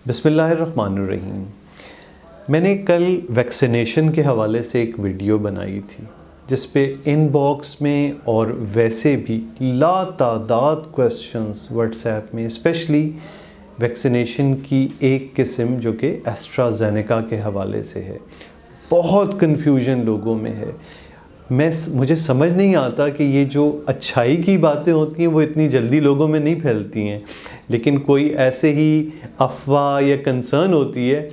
बिस्मिल्लाहिर्रहमानिर्रहीम। मैंने कल वैक्सीनेशन के हवाले से एक वीडियो बनाई थी जिस पे इनबॉक्स में और वैसे भी लातादाद क्वेश्चंस व्हाट्सएप में, स्पेशली वैक्सीनेशन की एक किस्म जो कि एस्ट्राजेनेका के हवाले से है। बहुत कन्फ्यूजन लोगों में है। मुझे समझ नहीं आता कि ये जो अच्छाई की बातें होती हैं वो इतनी जल्दी लोगों में नहीं फैलती हैं, लेकिन कोई ऐसे ही अफवाह या कंसर्न होती है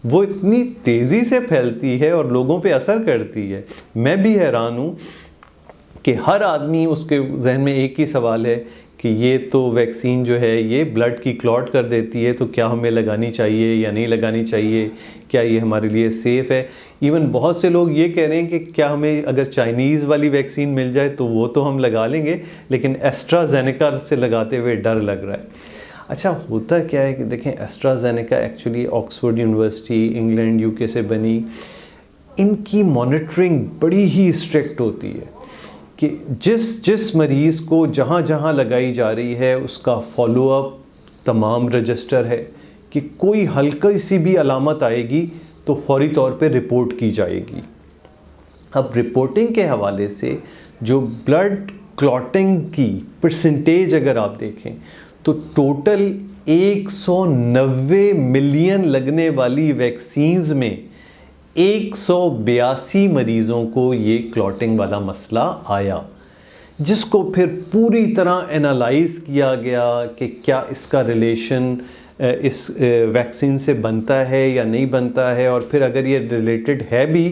वो इतनी तेज़ी से फैलती है और लोगों पे असर करती है। मैं भी हैरान हूँ कि हर आदमी, उसके जहन में एक ही सवाल है कि ये तो वैक्सीन जो है ये ब्लड की क्लॉट कर देती है, तो क्या हमें लगानी चाहिए या नहीं लगानी चाहिए, क्या ये हमारे लिए सेफ़ है। इवन बहुत से लोग ये कह रहे हैं कि क्या हमें अगर चाइनीज़ वाली वैक्सीन मिल जाए तो वो तो हम लगा लेंगे, लेकिन एस्ट्राजेनेका से लगाते हुए डर लग रहा है। अच्छा, होता क्या है कि देखें, AstraZeneca actually Oxford university England UK से बनी। इनकी मॉनिटरिंग बड़ी ही स्ट्रिक्ट होती है कि जिस मरीज़ को जहाँ जहाँ लगाई जा रही है उसका फॉलोअप तमाम रजिस्टर है कि कोई हल्की सी भी अलामत आएगी तो फौरी तौर पे रिपोर्ट की जाएगी। अब रिपोर्टिंग के हवाले से जो ब्लड क्लॉटिंग की परसेंटेज अगर आप देखें तो टोटल 190 मिलियन लगने वाली वैक्सीन्स में 182 मरीज़ों को ये क्लॉटिंग वाला मसला आया, जिसको फिर पूरी तरह एनालाइज किया गया कि क्या इसका रिलेशन इस वैक्सीन से बनता है या नहीं बनता है, और फिर अगर ये रिलेटेड है भी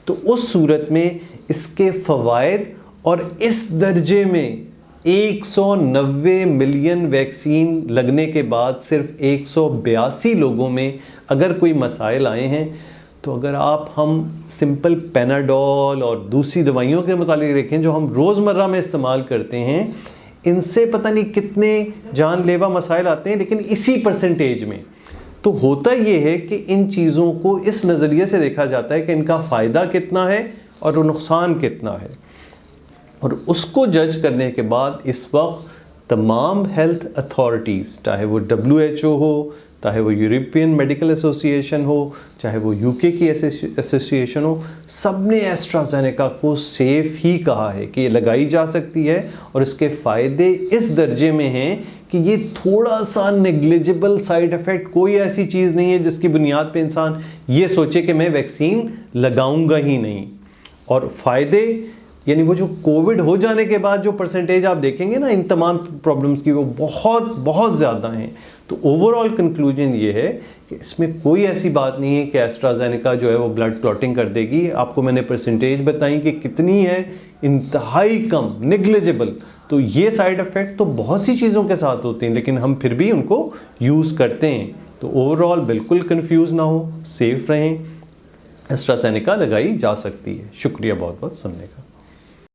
तो उस सूरत में इसके फ़वाइद और इस दर्जे में 190 मिलियन वैक्सीन लगने के बाद सिर्फ 182 लोगों में अगर कोई मसाइल आए हैं, तो अगर हम सिंपल पेनाडोल और दूसरी दवाइयों के मुताबिक देखें जो हम रोज़मर्रा में इस्तेमाल करते हैं, इनसे पता नहीं कितने जानलेवा मसाइल आते हैं, लेकिन इसी परसेंटेज में। तो होता ये है कि इन चीज़ों को इस नज़रिए से देखा जाता है कि इनका फ़ायदा कितना है और नुकसान कितना है, और उसको जज करने के बाद इस वक्त तमाम हेल्थ अथॉरिटीज़, चाहे वो WHO हो, चाहे वो यूरोपियन मेडिकल एसोसिएशन हो, चाहे वो UK की एसोसिएशन हो, सब ने एस्ट्राजेनेका को सेफ़ ही कहा है कि ये लगाई जा सकती है और इसके फ़ायदे इस दर्जे में हैं कि ये थोड़ा सा नेग्लिजिबल साइड इफ़ेक्ट, कोई ऐसी चीज़ नहीं है जिसकी बुनियाद पे इंसान ये सोचे कि मैं वैक्सीन लगाऊंगा ही नहीं। और फ़ायदे यानी वो जो कोविड हो जाने के बाद जो परसेंटेज आप देखेंगे ना इन तमाम प्रॉब्लम्स की, वो बहुत बहुत ज़्यादा हैं। तो ओवरऑल कंक्लूजन ये है कि इसमें कोई ऐसी बात नहीं है कि एस्ट्राजेनेका जो है वो ब्लड क्लॉटिंग कर देगी। आपको मैंने परसेंटेज बताई कि कितनी है, इंतहाई कम, नेग्लिजिबल। तो ये साइड इफ़ेक्ट तो बहुत सी चीज़ों के साथ होते हैं, लेकिन हम फिर भी उनको यूज़ करते हैं। तो ओवरऑल बिल्कुल कन्फ्यूज़ ना हो, सेफ़ रहें, एस्ट्राजेनेका लगाई जा सकती है। शुक्रिया बहुत बहुत सुनने का।